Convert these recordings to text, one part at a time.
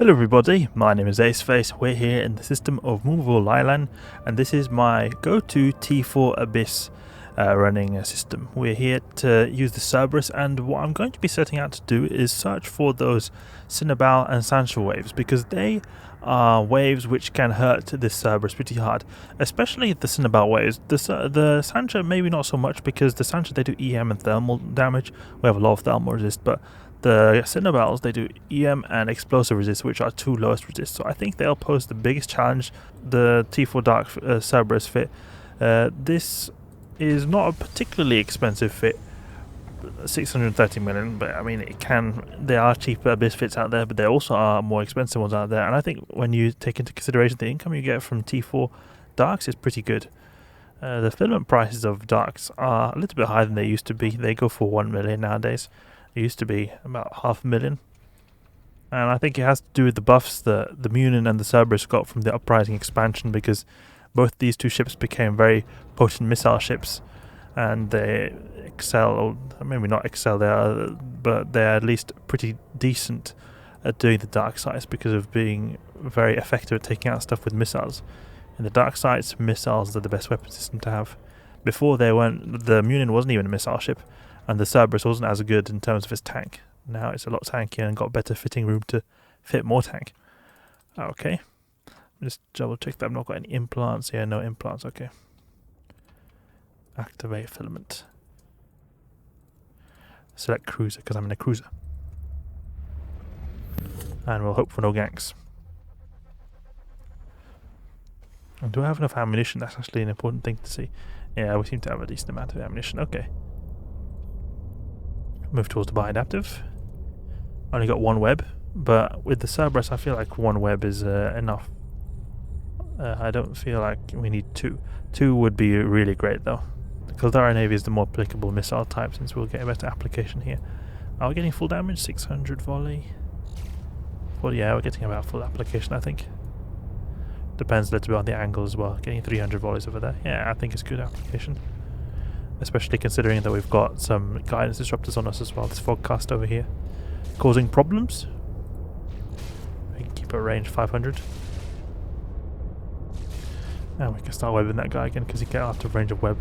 Hello everybody, my name is Aceface. We're here in the system of Movable Island, and this is my go-to T4 Abyss running system. We're here to use the Cerberus, and what I'm going to be setting out to do is search for those Cynabal and Sansha waves, because they are waves which can hurt this Cerberus pretty hard, especially the Cynabal waves. The Sansha maybe not so much, because the Sansha, they do EM and thermal damage. We have a lot of thermal resist, but the Cynabals, they do EM and explosive resist, which are two lowest resist. So I think they'll pose the biggest challenge, the T4 Dark Cerberus fit. This is not a particularly expensive fit, 630 million, but I mean, there are cheaper Abyss fits out there, but there also are more expensive ones out there. And I think when you take into consideration the income you get from T4 Darks is pretty good. The filament prices of Darks are a little bit higher than they used to be. They go for 1 million nowadays. It used to be about 500,000, and I think it has to do with the buffs that the Mjolnir and the Cerberus got from the Uprising expansion, because both these two ships became very potent missile ships, and they excel, or maybe not excel, but they're at least pretty decent at doing the dark sides because of being very effective at taking out stuff with missiles. In the dark sides, missiles are the best weapon system to have. Before they weren't, the Mjolnir wasn't even a missile ship, and the Cerberus wasn't as good in terms of its tank. Now it's a lot tankier and got better fitting room to fit more tank. Okay. Just double check that I've not got any implants here. No implants, okay. Activate filament. Select cruiser, because I'm in a cruiser. And we'll hope for no ganks. And do I have enough ammunition? That's actually an important thing to see. Yeah, we seem to have a decent amount of ammunition. Okay. Move towards the bi-adaptive. Only got one web, but with the Cerberus I feel like one web is enough. I don't feel like we need two. Two would be really great though. The Caldari Navy is the more applicable missile type, since we'll get a better application here. Are we getting full damage? 600 volley? Well, yeah, we're getting about full application, I think. Depends a little bit on the angle as well. Getting 300 volleys over there. Yeah, I think it's good application. Especially considering that we've got some guidance disruptors on us as well. This fogcast over here causing problems. We can keep our range 500. And we can start webbing that guy again because he get out of range of web.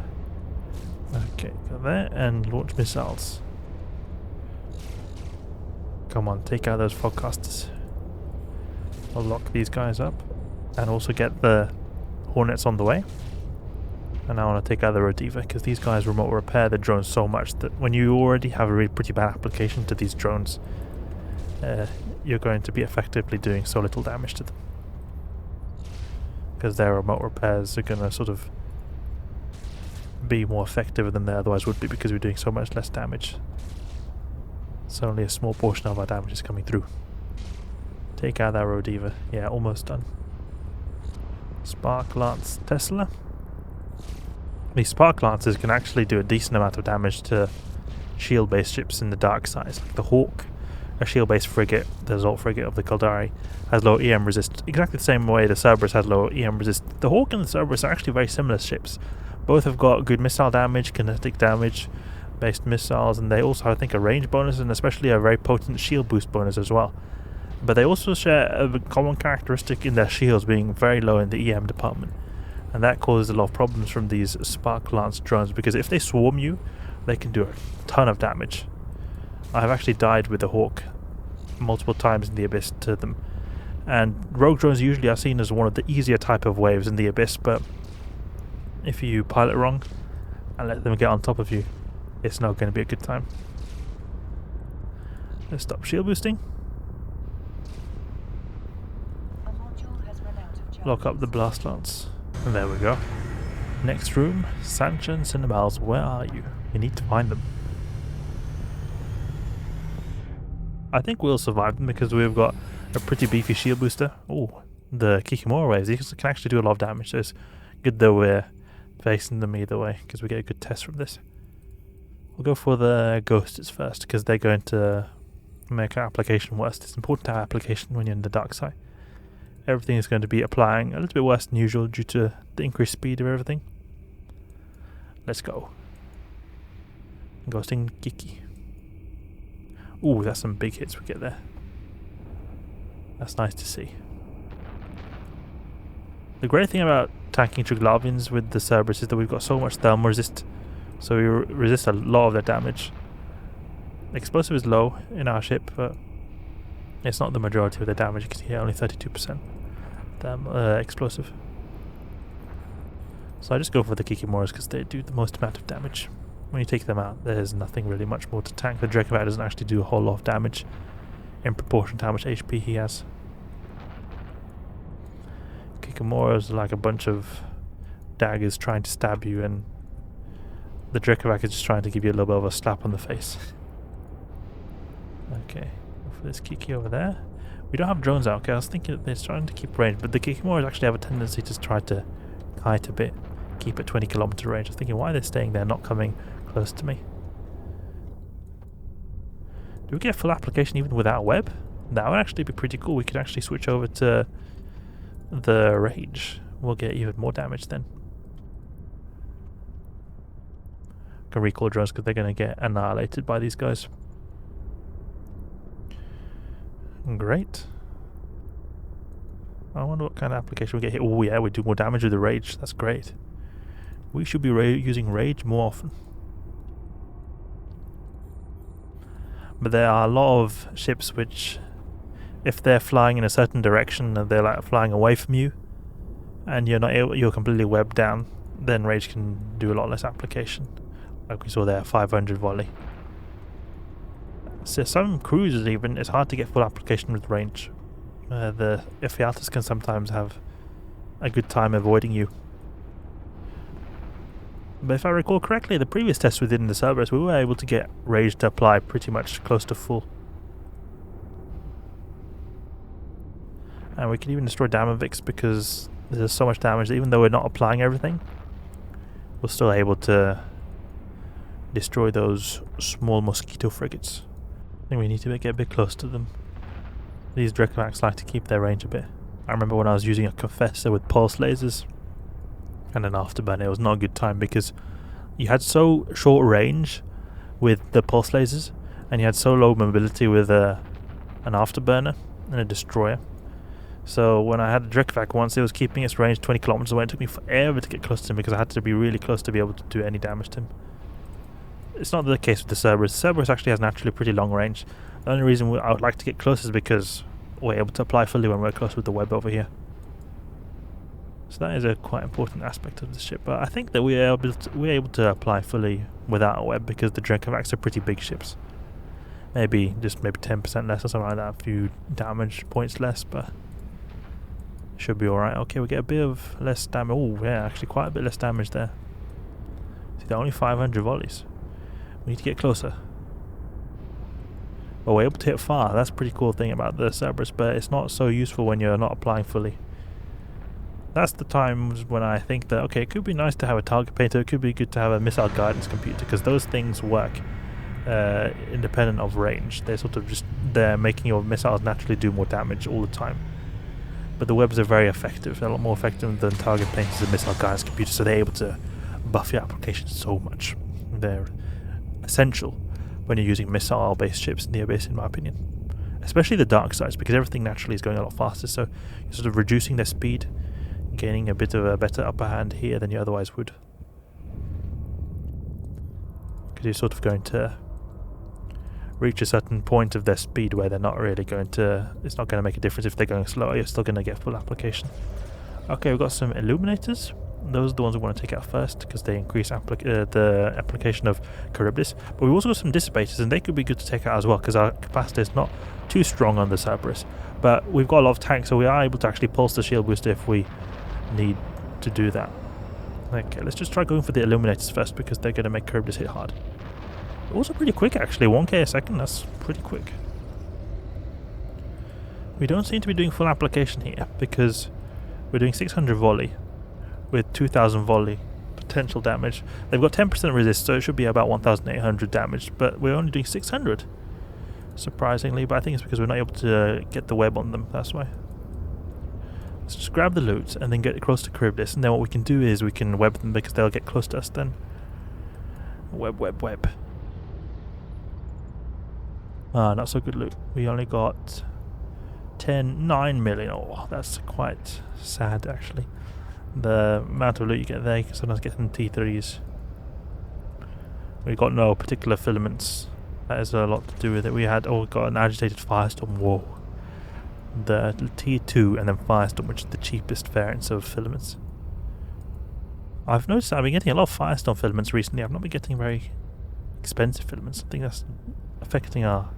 Okay, go there and launch missiles. Come on, take out those fogcasters. I'll lock these guys up and also get the Hornets on the way. And I want to take out the Rodiva, because these guys remote repair the drones so much that when you already have a really pretty bad application to these drones, you're going to be effectively doing so little damage to them. Because their remote repairs are going to sort of be more effective than they otherwise would be, because we're doing so much less damage. So only a small portion of our damage is coming through. Take out that Rodiva. Yeah, almost done. Spark Lance Tesla. These Spark Lancers can actually do a decent amount of damage to shield-based ships in the dark side. Like the Hawk, a shield-based frigate, the Assault frigate of the Caldari, has low EM resist. Exactly the same way the Cerberus has low EM resist. The Hawk and the Cerberus are actually very similar ships. Both have got good missile damage, kinetic damage based missiles, and they also have, I think, a range bonus and especially a very potent shield boost bonus as well. But they also share a common characteristic in their shields being very low in the EM department. And that causes a lot of problems from these Spark Lance drones, because if they swarm you, they can do a ton of damage. I've actually died with the Hawk multiple times in the Abyss to them. And rogue drones usually are seen as one of the easier type of waves in the Abyss, but if you pilot wrong and let them get on top of you, it's not going to be a good time. Let's stop shield boosting. Lock up the Blast Lance. And there we go. Next room, Sansha and Cynabals, where are you? We need to find them. I think we'll survive them because we've got a pretty beefy shield booster. Oh, the Kikimora waves, these can actually do a lot of damage, so it's good that we're facing them either way, because we get a good test from this. We'll go for the Ghosts first, because they're going to make our application worse. It's important to have application when you're in the dark side. Everything is going to be applying a little bit worse than usual due to the increased speed of everything. Let's go. Ghosting Kiki. Ooh, that's some big hits we get there. That's nice to see. The great thing about tanking Triglavians with the Cerberus is that we've got so much thermal resist, so we resist a lot of their damage. Explosive is low in our ship, but it's not the majority of the damage. You can see here only 32% explosive. So I just go for the Kikimoras because they do the most amount of damage. When you take them out, there's nothing really much more to tank. The Drekavac doesn't actually do a whole lot of damage in proportion to how much HP he has. Kikimoras are like a bunch of daggers trying to stab you, and the Drekavac is just trying to give you a little bit of a slap on the face. Okay, go for this Kiki over there. We don't have drones out, okay? I was thinking that they're trying to keep range, but the Kikimoras actually have a tendency to try to kite a bit, keep at 20 kilometer range. I was thinking, why are they staying there, not coming close to me? Do we get full application even without web? That would actually be pretty cool. We could actually switch over to the rage. We'll get even more damage then. Can recall drones because they're going to get annihilated by these guys. Great. I wonder what kind of application we get here. Oh yeah, we do more damage with the rage. That's great. We should be using rage more often. But there are a lot of ships which, if they're flying in a certain direction and they're like flying away from you, and you're completely webbed down, then rage can do a lot less application. Like we saw there, 500 volley. So some cruisers even, it's hard to get full application with range. The Ephialtes can sometimes have a good time avoiding you. But if I recall correctly, the previous test we did in the Cerberus, we were able to get rage to apply pretty much close to full. And we can even destroy Damavix because there's so much damage that even though we're not applying everything, we're still able to destroy those small mosquito frigates. I think we need to get a bit close to them. These Drekavacs like to keep their range a bit. I remember when I was using a Confessor with pulse lasers and an Afterburner, it was not a good time because you had so short range with the pulse lasers and you had so low mobility with an Afterburner and a Destroyer. So when I had a Drekavac once, it was keeping its range 20 kilometers away. It took me forever to get close to him because I had to be really close to be able to do any damage to him. It's not the case with the Cerberus. The Cerberus actually has naturally pretty long range. The only reason I would like to get close is because we're able to apply fully when we're close with the web over here. So that is a quite important aspect of the ship. But I think that we're able to apply fully without a web because the Drekavacs are pretty big ships. Maybe 10% less or something like that. A few damage points less, but should be alright. Okay, we get a bit of less damage. Oh yeah, actually quite a bit less damage there. See, they're only 500 volleys. We need to get closer. But we're able to hit far. That's a pretty cool thing about the Cerberus, but it's not so useful when you're not applying fully. That's the times when I think that, okay, it could be nice to have a target painter, it could be good to have a missile guidance computer, because those things work independent of range. They're sort of just there making your missiles naturally do more damage all the time. But the webs are very effective. They're a lot more effective than target painters and missile guidance computers, so they're able to buff your application so much. They're essential when you're using missile-based ships in the abyss, in my opinion. Especially the dark sides, because everything naturally is going a lot faster, so you're sort of reducing their speed, gaining a bit of a better upper hand here than you otherwise would. Because you're sort of going to reach a certain point of their speed where they're not really going to... It's not going to make a difference if they're going slower, you're still going to get full application. Okay, we've got some Illuminators. Those are the ones we want to take out first because they increase the application of Charybdis. But we've also got some Dissipators, and they could be good to take out as well because our capacity is not too strong on the Cerberus. But we've got a lot of tanks, so we are able to actually pulse the shield booster if we need to do that. Okay, let's just try going for the Illuminators first because they're going to make Charybdis hit hard. Also pretty quick actually, 1k a second, that's pretty quick. We don't seem to be doing full application here because we're doing 600 volley with 2000 volley potential damage. They've got 10% resist, so it should be about 1800 damage, but we're only doing 600 surprisingly, but I think it's because we're not able to get the web on them, that's why. Let's just grab the loot and then get close to Charybdis, and then what we can do is we can web them because they'll get close to us then. Web. Ah, not so good loot. We only got 9 million. Oh, that's quite sad actually. The amount of loot you get there, you can sometimes get some T3s. We got no particular filaments. That has a lot to do with it. We got an agitated firestorm. Whoa. The T2 and then firestorm, which is the cheapest variants of filaments. I've noticed I've been getting a lot of firestorm filaments recently. I've not been getting very expensive filaments. I think that's affecting our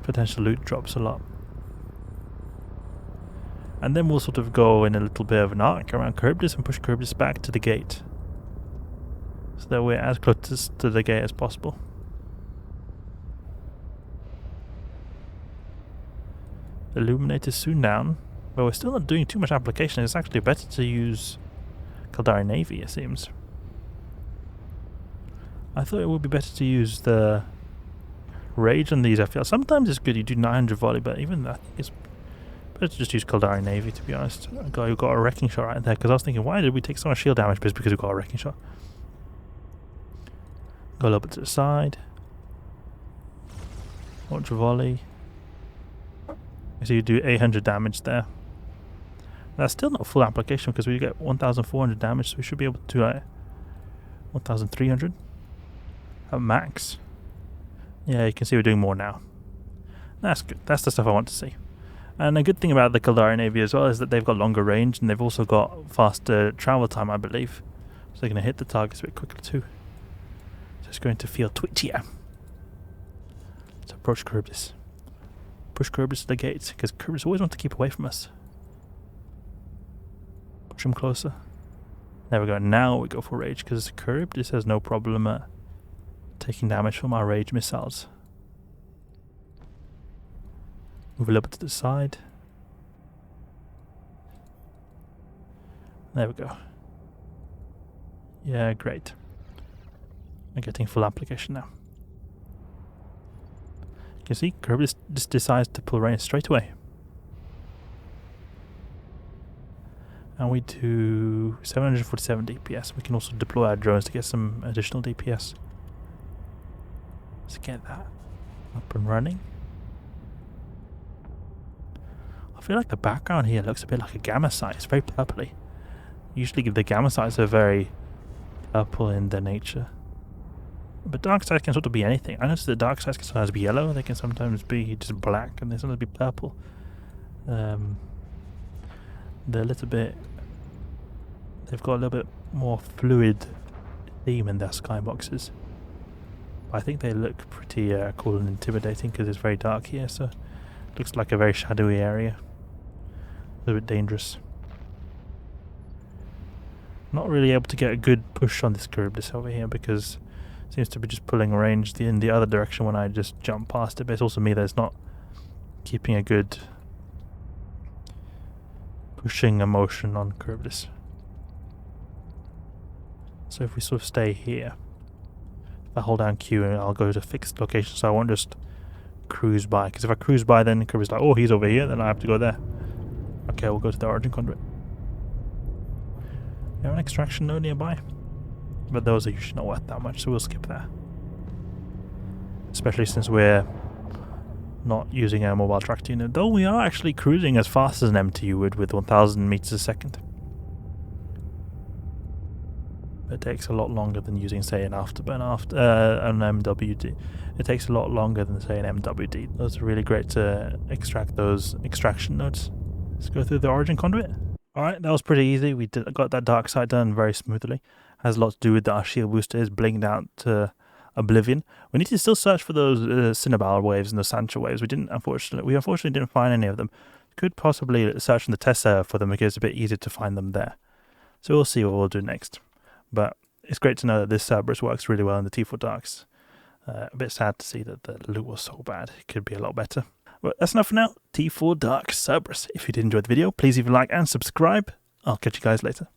potential loot drops a lot. And then we'll sort of go in a little bit of an arc around Cerberus and push Cerberus back to the gate, so that we're as close to the gate as possible. Illuminate is soon down, but we're still not doing too much application. It's actually better to use Caldari Navy, it seems. I thought it would be better to use the Rage on these. I feel sometimes it's good you do 900 volley, but even that is better to just use Caldari Navy, to be honest. A guy who got a wrecking shot right there, because I was thinking, why did we take so much shield damage? But it's because we got a wrecking shot. Go a little bit to the side. Launch a volley. So you do 800 damage there. That's still not full application because we get 1,400 damage, so we should be able to do 1,300 at max. Yeah, you can see we're doing more now. That's good. That's the stuff I want to see. And a good thing about the Caldari Navy as well is that they've got longer range and they've also got faster travel time, I believe. So they're going to hit the targets a bit quicker too. So it's going to feel twitchier. Let's approach Cerberus. Push Cerberus to the gates, because Cerberus always want to keep away from us. Push him closer. There we go. Now we go for rage, because Cerberus has no problem taking damage from our rage missiles. Move a little bit to the side. There we go. Yeah, great. We're getting full application now. You can see Cerberus just decides to pull range straight away. And we do 747 DPS. We can also deploy our drones to get some additional DPS. Let's get that up and running. I feel like the background here looks a bit like a gamma sight. It's very purpley. Usually the gamma sights are very purple in their nature. But dark sides can sort of be anything. I noticed that dark sides can sometimes be yellow, they can sometimes be just black, and they sometimes be purple. They're a little bit... They've got a little bit more fluid theme in their skyboxes. I think they look pretty cool and intimidating because it's very dark here, so it looks like a very shadowy area. A little bit dangerous. Not really able to get a good push on this Cerberus over here because it seems to be just pulling range in the other direction when I just jump past it, but it's also me that's not keeping a good pushing a motion on Cerberus. So if we sort of stay here, if I hold down Q and I'll go to fixed location, so I won't just cruise by, because if I cruise by then Cerberus is like, oh, he's over here, then I have to go there. Okay, we'll go to the origin conduit. We have an extraction node nearby, but those are usually not worth that much, so we'll skip that. Especially since we're not using our mobile tracked unit, though we are actually cruising as fast as an MTU would with 1000 meters a second. It takes a lot longer than using, say, an Afterburner, an MWD. It takes a lot longer than, say, an MWD. Those are really great to extract those extraction nodes. Let's go through the origin conduit. Alright, that was pretty easy. We got that dark side done very smoothly. Has a lot to do with that our shield booster is blinged out to oblivion. We need to still search for those Cynabal waves and the Sansha waves. We unfortunately didn't find any of them. Could possibly search in the test server for them because it's a bit easier to find them there. So we'll see what we'll do next. But it's great to know that this Cerberus works really well in the T4 Darks. A bit sad to see that the loot was so bad. It could be a lot better. But that's enough for now. T4 Dark Cerberus. If you did enjoy the video, please leave a like and subscribe. I'll catch you guys later.